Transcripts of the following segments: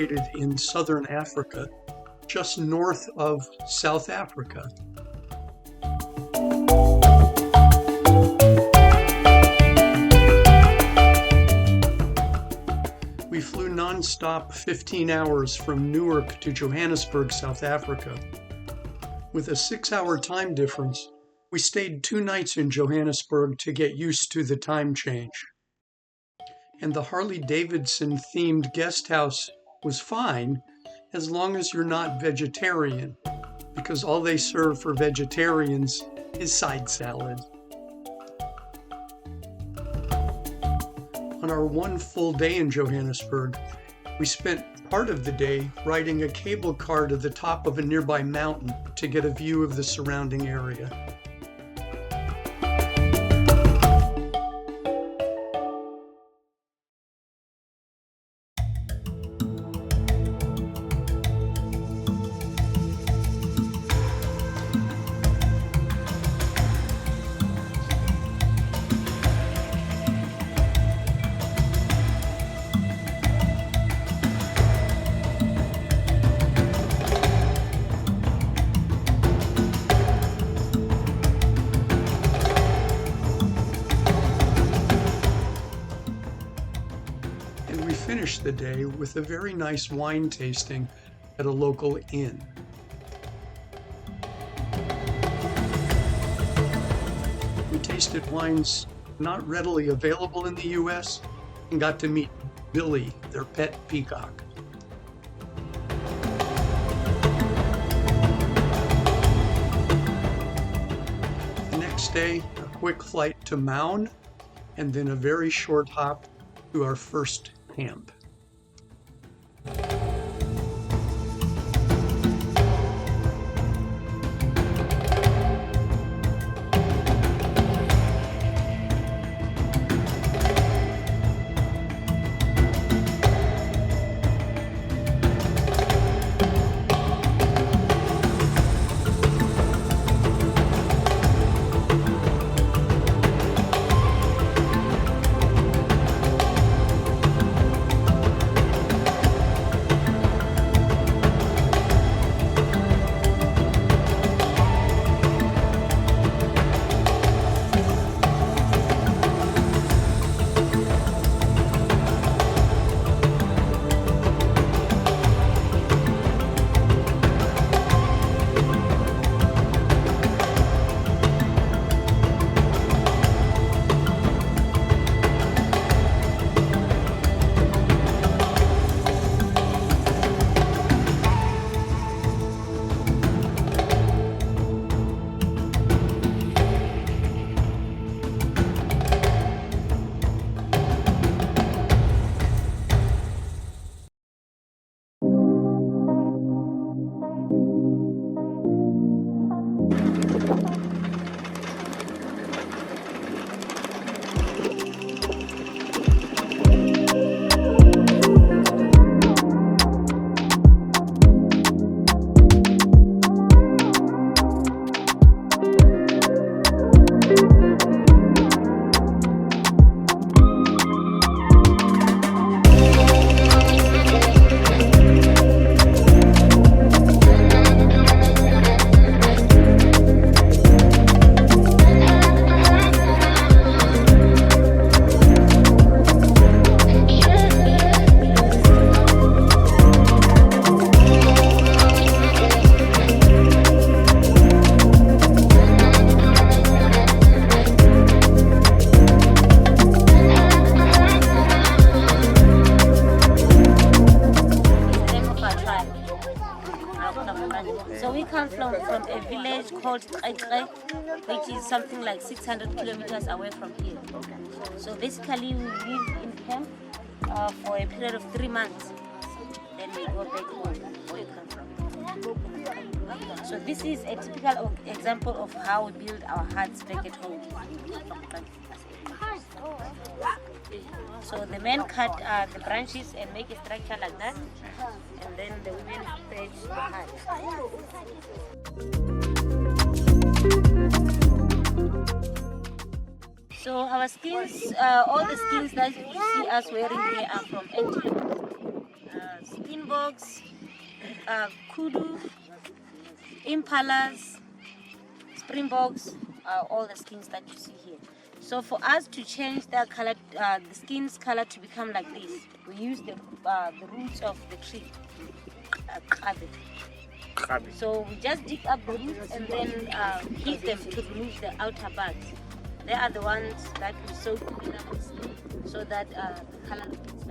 located in southern Africa, just north of South Africa. We flew non-stop 15 hours from Newark to Johannesburg, South Africa. With a 6-hour time difference, we stayed 2 nights in Johannesburg to get used to the time change. And the Harley-Davidson themed guest house was fine as long as you're not vegetarian, because all they serve for vegetarians is side salad. On our one full day in Johannesburg, we spent part of the day riding a cable car to the top of a nearby mountain to get a view of the surrounding area. And we finished the day with a very nice wine tasting at a local inn. We tasted wines not readily available in the US and got to meet Billy, their pet peacock. The next day, a quick flight to Maun, and then a very short hop to our first camp. So we come from a village called Kaikre, which is something like 600 kilometers away from here. So basically we live in camp for a period of 3 months. Then we go back home where we come from. So this is a typical example of how we build our huts back at home. So the men cut the branches and make a structure like that, and then the women pitch the hut. So our skins, all the skins that you see us wearing here are from antelope. springboks, kudu, impalas, springboks, all the skins that you see here. So for us to change the color, the skin's color to become like this, we use the roots of the tree. So we just dig up the roots and then heat them to remove the outer buds. They are the ones that we soak in our skin so that the color looks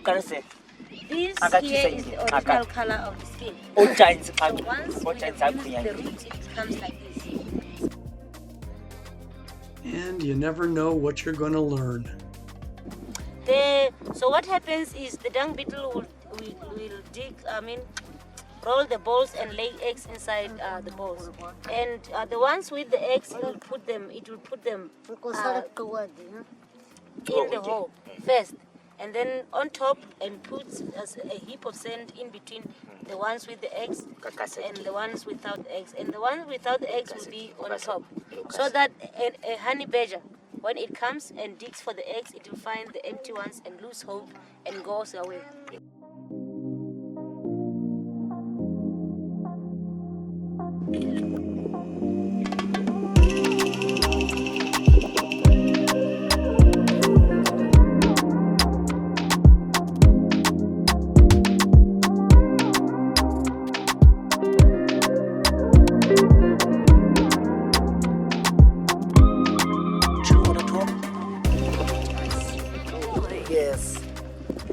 like this. This here is the original color of the skin. So once we remove the roots, it becomes like this. And you never know what you're going to learn. So what happens is the dung beetle will roll the balls and lay eggs inside the balls. And the ones with the eggs, it will put them in the hole first. And then on top and puts a heap of sand in between the ones with the eggs and the ones without the eggs. And the ones without the eggs will be on top. So that a honey badger, when it comes and digs for the eggs, it will find the empty ones and lose hope and goes away. Yes.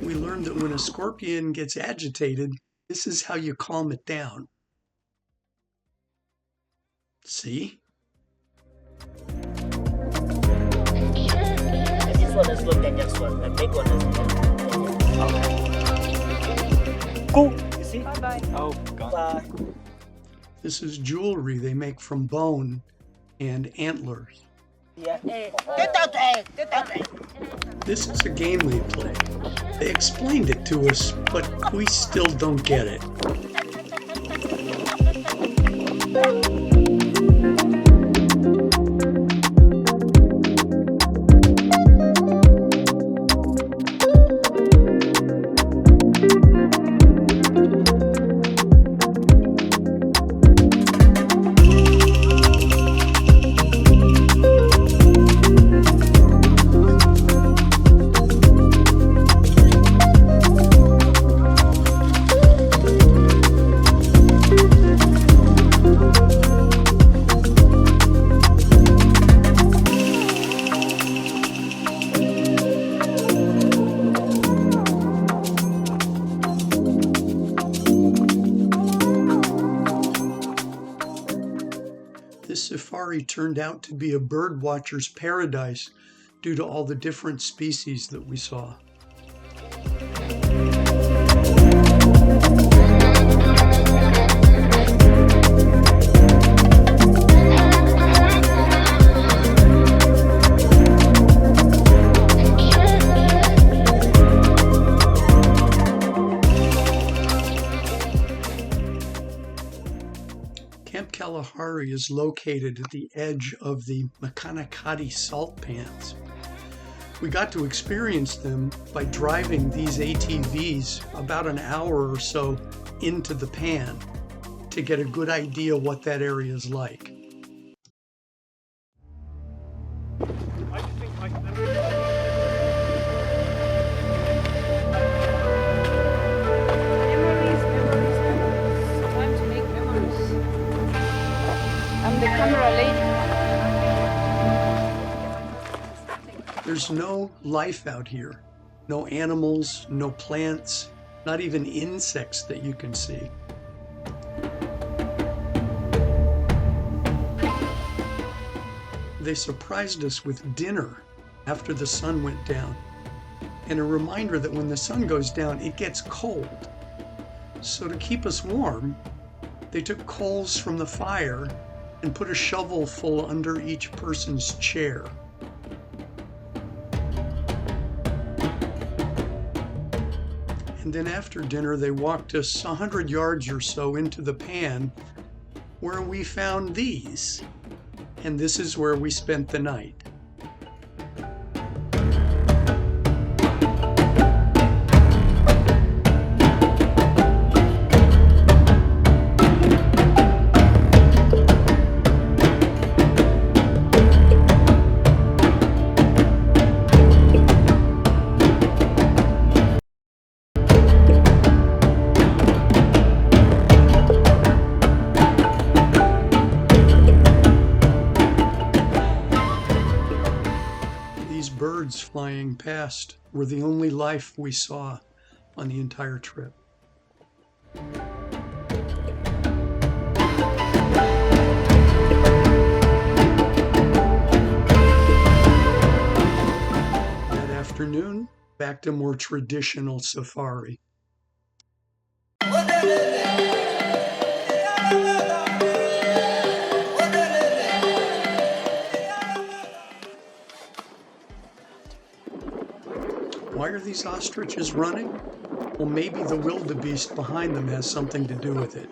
We learned that when a scorpion gets agitated, this is how you calm it down. See? This one is not dangerous one. The big one is dangerous. Cool. You see? Bye-bye. Oh, God. Bye. This is jewelry they make from bone and antlers. Yeah. This is a game they play. They explained it to us, but we still don't get it. This safari turned out to be a bird watcher's paradise due to all the different species that we saw. Camp Kalahari is located at the edge of the Makanakati salt pans. We got to experience them by driving these ATVs about an hour or so into the pan to get a good idea what that area is like. I'm the camera lady. There's no life out here. No animals, no plants, not even insects that you can see. They surprised us with dinner after the sun went down, and a reminder that when the sun goes down, it gets cold. So to keep us warm, they took coals from the fire and put a shovel full under each person's chair. And then after dinner, they walked us 100 yards or so into the pan where we found these. And this is where we spent the night. birds flying past were the only life we saw on the entire trip. That afternoon, back to more traditional safari. Why are these ostriches running? Well, maybe the wildebeest behind them has something to do with it.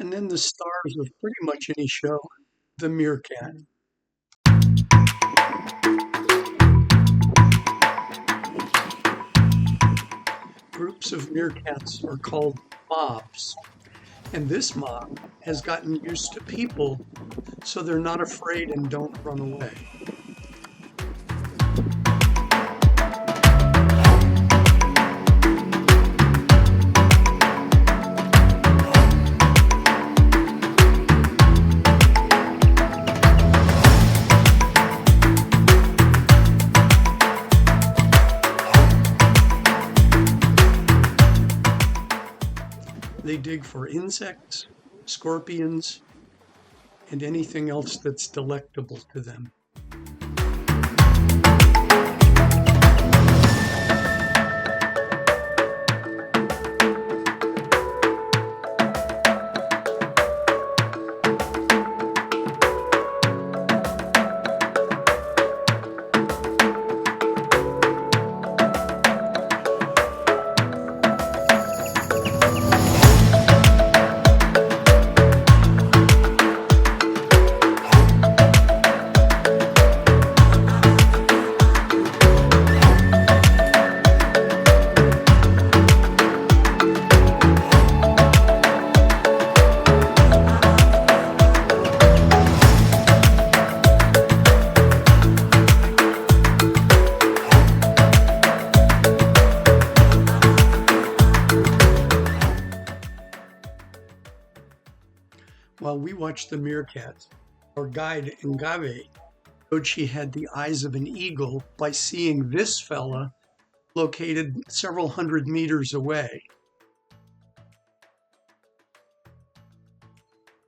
And then the stars of pretty much any show, the meerkat. Groups of meerkats are called mobs, and this mob has gotten used to people, so they're not afraid and don't run away. They dig for insects, scorpions, and anything else that's delectable to them. While we watched the meerkats, our guide Ngave showed she had the eyes of an eagle by seeing this fella located several hundred meters away.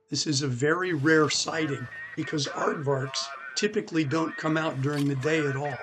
This is a very rare sighting because aardvarks typically don't come out during the day at all.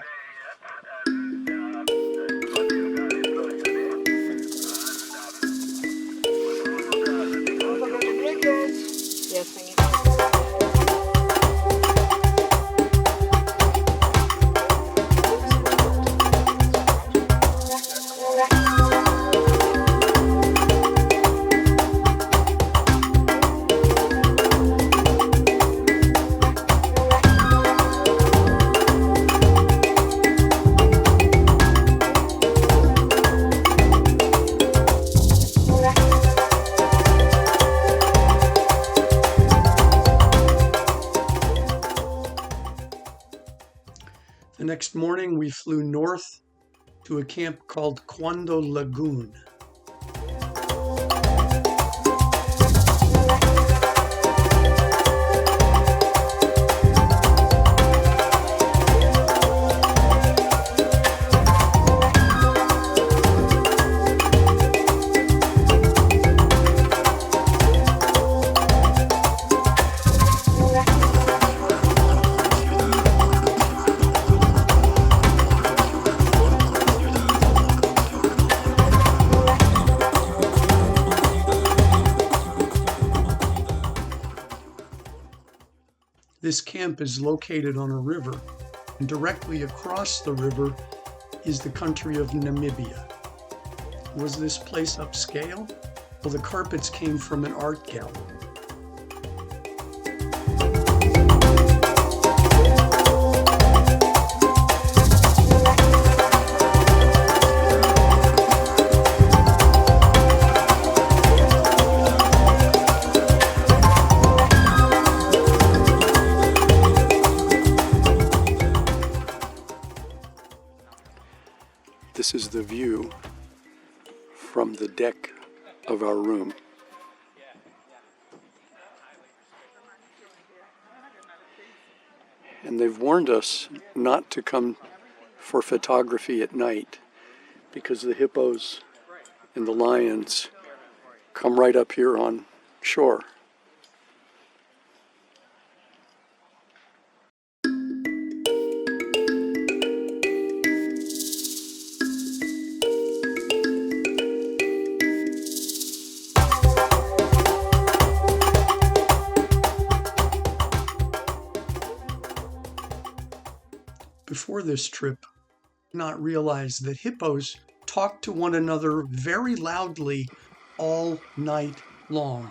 next morning, we flew north to a camp called Kwando Lagoon. This camp is located on a river, and directly across the river is the country of Namibia. Was this place upscale? Well, the carpets came from an art gallery. This is the view from the deck of our room. And they've warned us not to come for photography at night because the hippos and the lions come right up here on shore. Before this trip, I did not realize that hippos talk to one another very loudly all night long.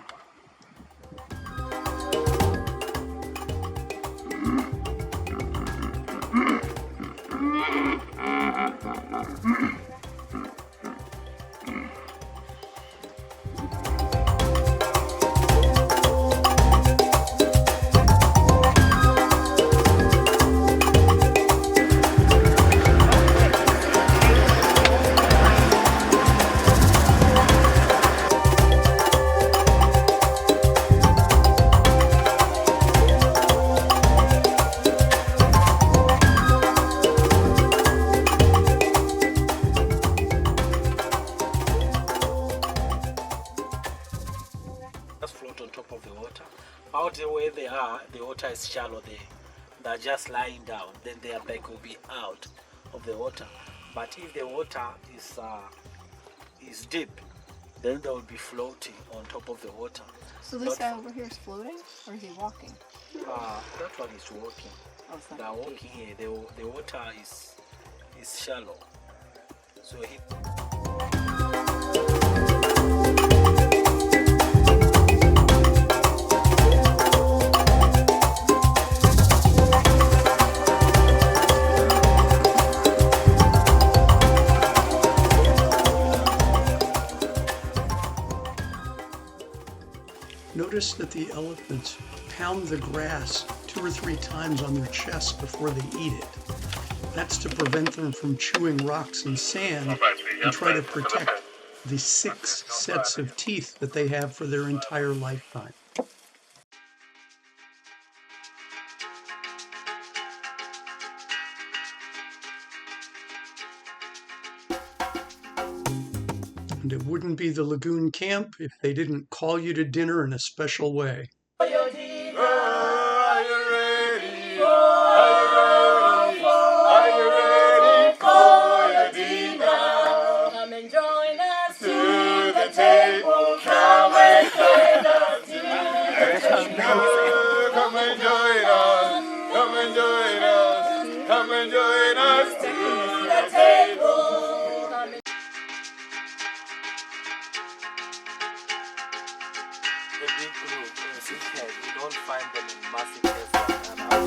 Float on top of the water. Out where they are, the water is shallow. They're just lying down. Then their back will be out of the water. But if the water is deep, then they will be floating on top of the water. So this guy over here is floating, or is he walking? That one is walking. Oh, it's not They're deep. walking here. The water is shallow. So he. Notice that the elephants pound the grass 2 or 3 times on their chests before they eat it. That's to prevent them from chewing rocks and sand and try to protect the 6 sets of teeth that they have for their entire lifetime. And it wouldn't be the lagoon camp if they didn't call you to dinner in a special way. The big group, you don't find them in massive places like that.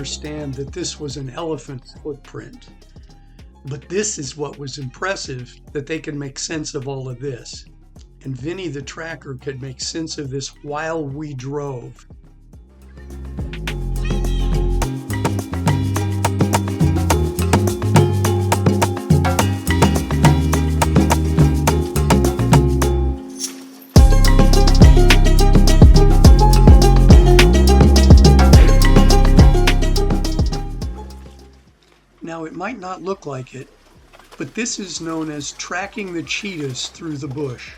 understand that this was an elephant's footprint. But this is what was impressive, that they could make sense of all of this. And Vinny the tracker could make sense of this while we drove. Now, it might not look like it, but this is known as tracking the cheetahs through the bush.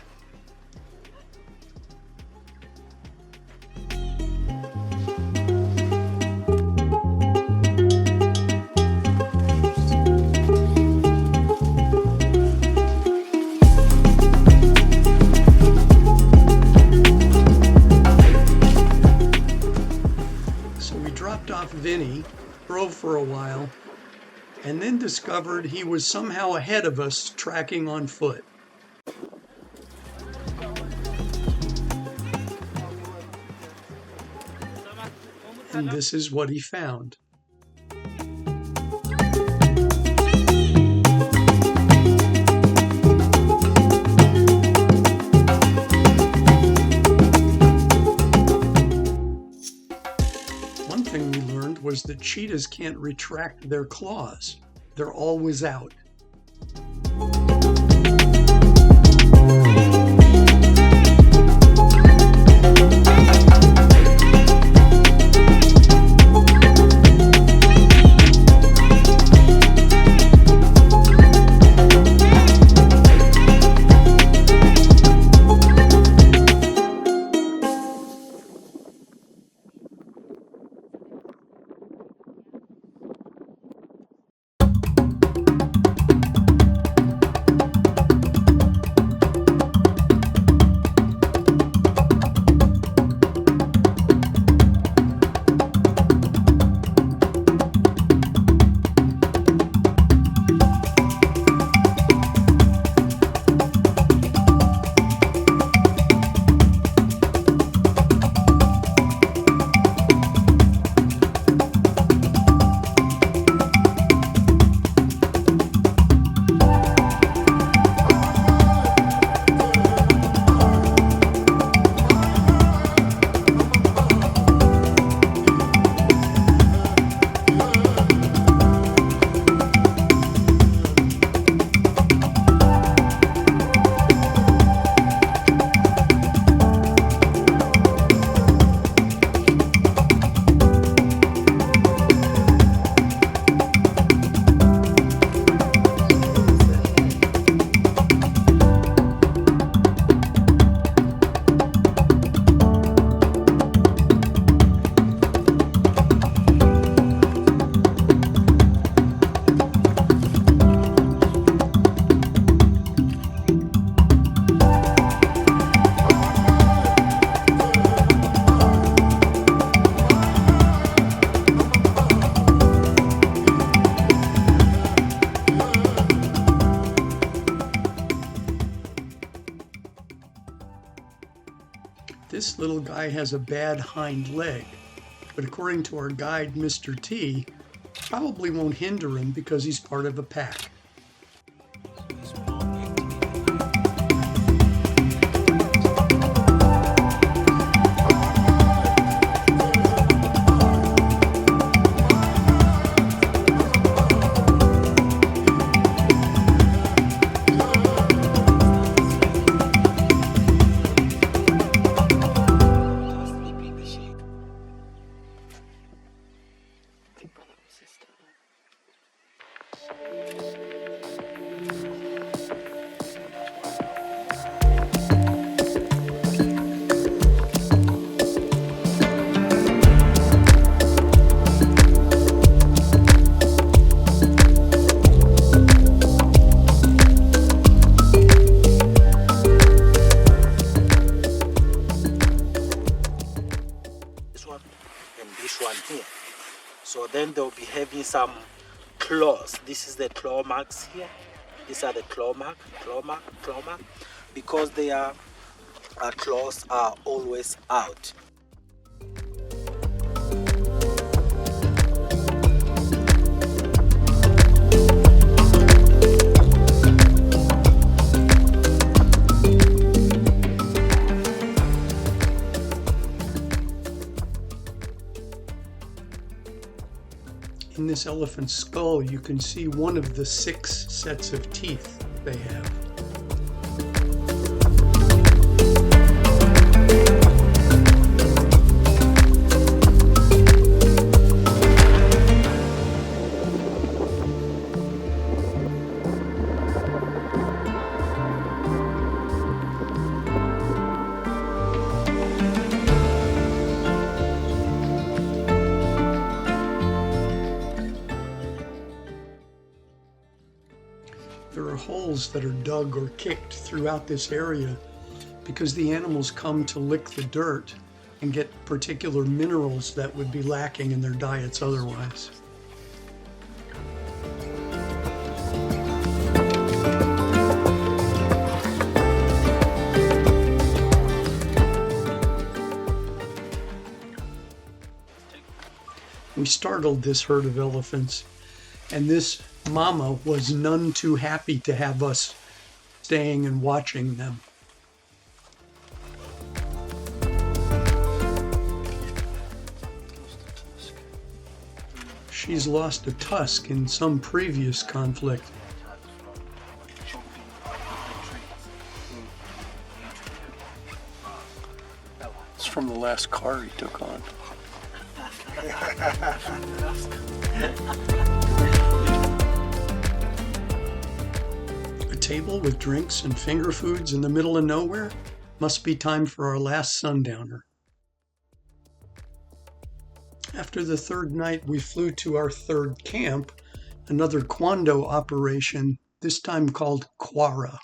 So we dropped off Vinny, drove for a while, and then discovered he was somehow ahead of us tracking on foot. And this is what he found. One thing we learned was that cheetahs can't retract their claws. They're always out. This little guy has a bad hind leg, but according to our guide, Mr. T, probably won't hinder him because he's part of a pack. So then they'll be having some claws. This is the claw marks here. These are the claw mark, because their claws are always out. this elephant's skull, you can see one of the 6 sets of teeth they have. There are holes that are dug or kicked throughout this area because the animals come to lick the dirt and get particular minerals that would be lacking in their diets otherwise. We startled this herd of elephants, and this mama was none too happy to have us staying and watching them. She's lost a tusk in some previous conflict. It's from the last car he took on. A table with drinks and finger foods in the middle of nowhere? Must be time for our last sundowner. After the 3rd night, we flew to our 3rd camp, another Kwando operation, this time called Kwara.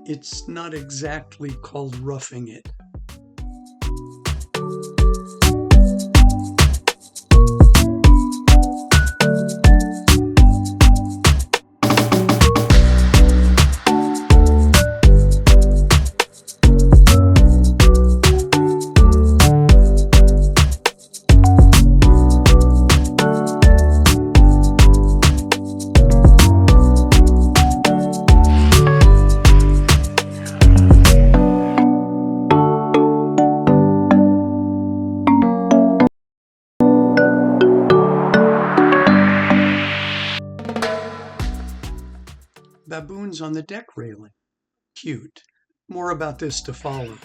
It's not exactly called roughing it. Baboons on the deck railing. Cute. More about this to follow.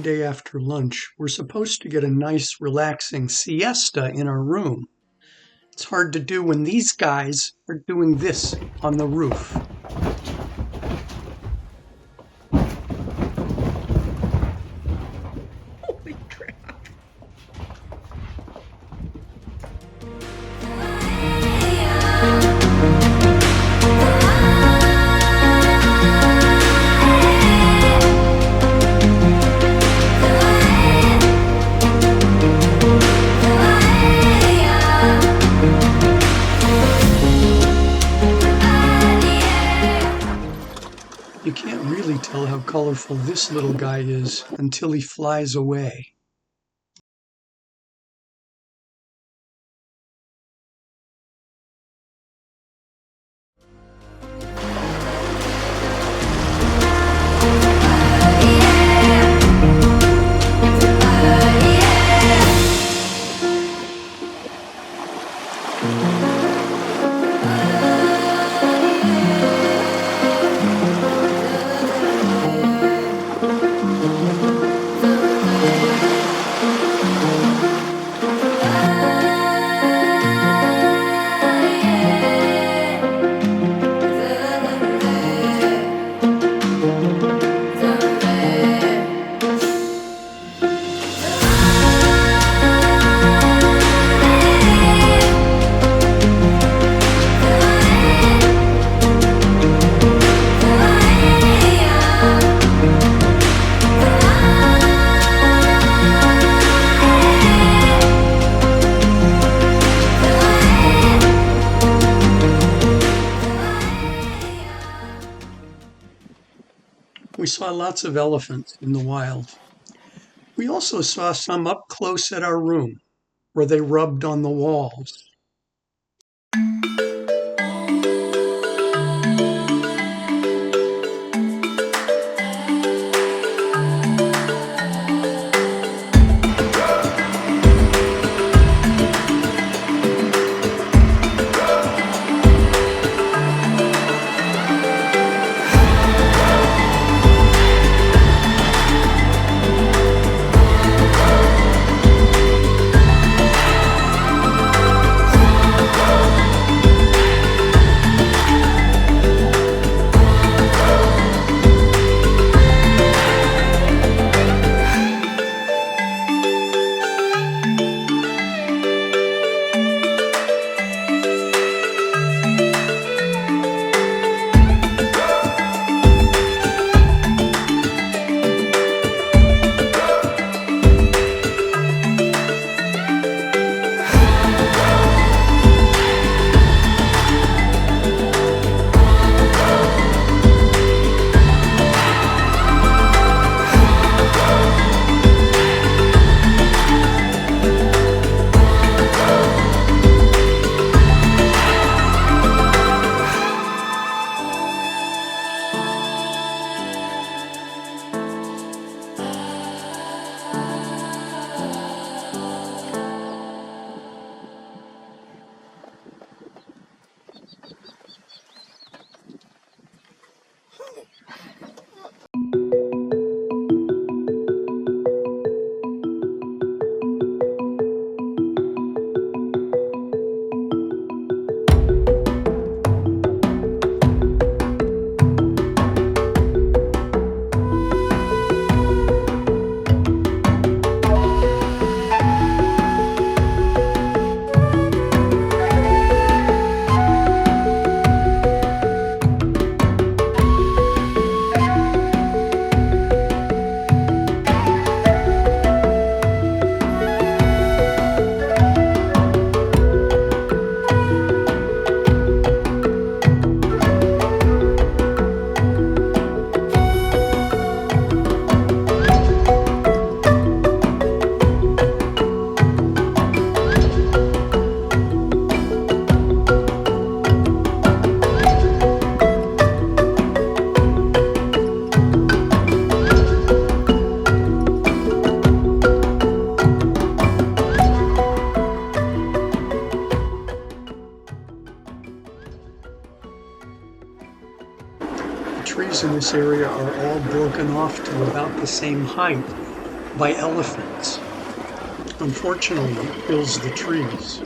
day after lunch, we're supposed to get a nice, relaxing siesta in our room. It's hard to do when these guys are doing this on the roof. Holy crap. You can't really tell how colorful this little guy is until he flies away. We saw lots of elephants in the wild. We also saw some up close at our room, where they rubbed on the walls. The trees in this area are all broken off to about the same height, by elephants. Unfortunately, it kills the trees.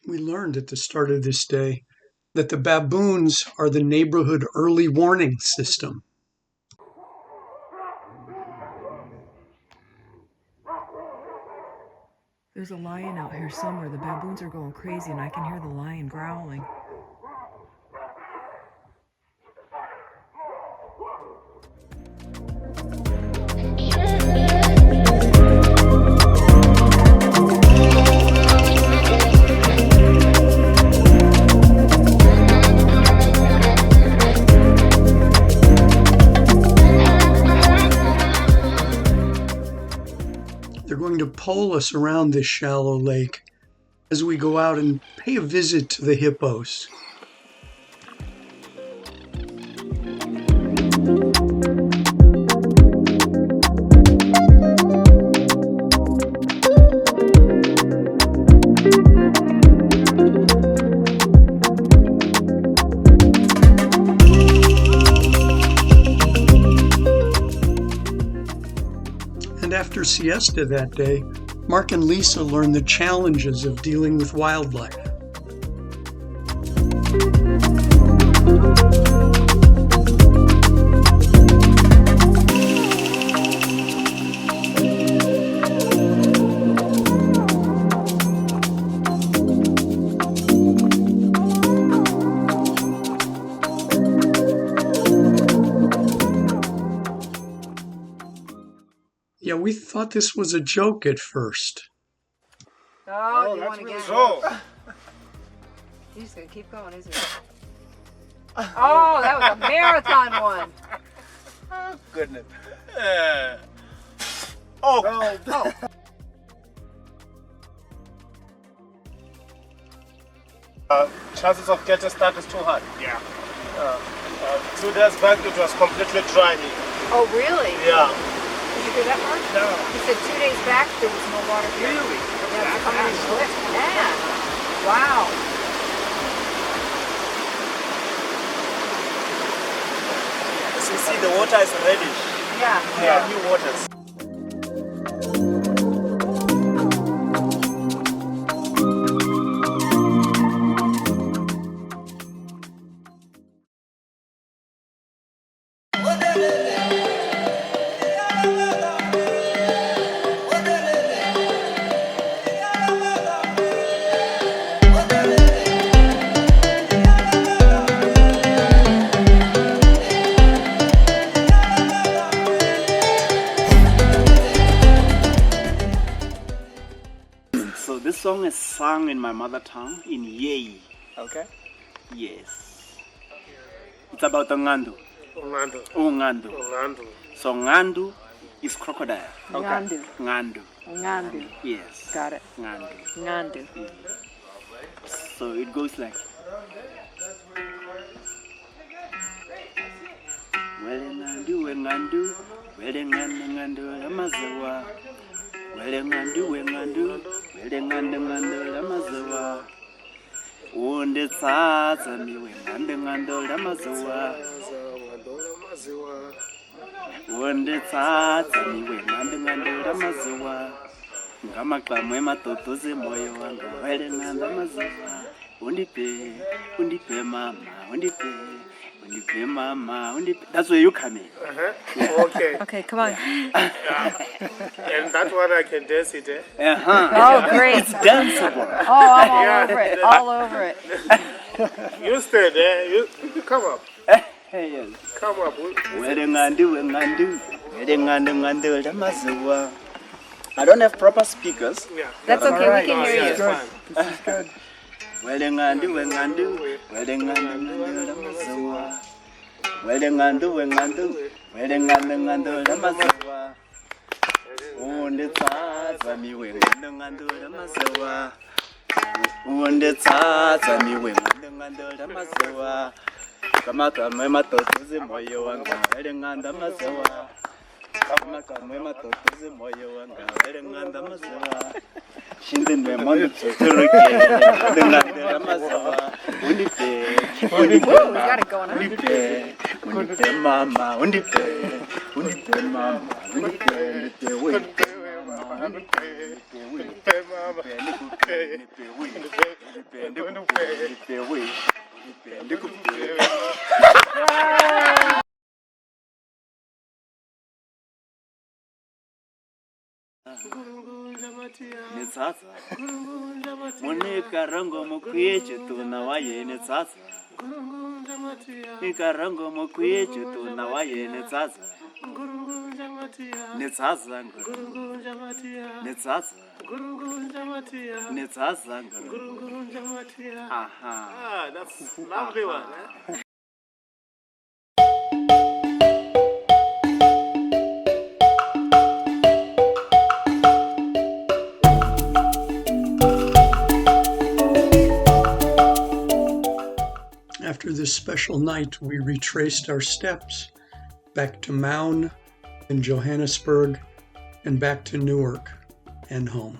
We learned at the start of this day that the baboons are the neighborhood early warning system. There's a lion out here somewhere. The baboons are going crazy and I can hear the lion growling. They're going to pole us around this shallow lake as we go out and pay a visit to the hippos. And after siesta that day, Mark and Lisa learned the challenges of dealing with wildlife. Yeah, we thought this was a joke at first. Oh, you want to get He's just going to keep going, isn't he? Oh, that was a marathon one. Oh, goodness. Chances of getting stuck is too hard. Yeah. 2 days back it was completely dry here. Oh, really? Yeah. Did you hear that part? No. He said 2 days back there was no water here. Really? Yeah, coming in slick. Yeah. Wow. As you see, the water is reddish. Yeah. They are new waters. So this song is sung in my mother tongue, in Yei. Okay. Yes. It's about the Ngandu. Orlando. Oh, Ngandu. Orlando. So Ngandu is crocodile. Ngandu. Ngandu. Ngandu. Yes. Got it. Ngandu. Ngandu. So it goes like. Wele Ngandu, Ngandu, Wele Ngandu, Ngandu, Lamazawa. Wele Ngandu, Ngandu, Wele Ngandu, Ngandu, Lamazawa. Unde tsatsa miwe Ngandu, Ngandu, Lamazawa. Unde tsatsa miwe Ngandu, Ngandu, Lamazawa. Ngamaqhamu emadodoze moyo wanga Wele Ngandu, Lamazawa. Undipe mama, undipe Undipe mama, undipe. That's where you come in. Okay. Okay, come on. And that one I can dance it, eh? Oh, great. It's danceable. Oh, I'm all over it. All over it. You stay there. You come up. Hey, yes. Come up. I don't have proper speakers. Yeah. That's okay. We can hear you. Fine. This is good. You gotta go on. Monica rango mokweche tu na wayene tsatsa. Ikarango mokweche tu na wayene tsatsa. Netsatsa Netsatsa Netsatsa Aha. Ah, that's lovely one. Eh? After this special night, we retraced our steps back to Maun and Johannesburg and back to Newark and home.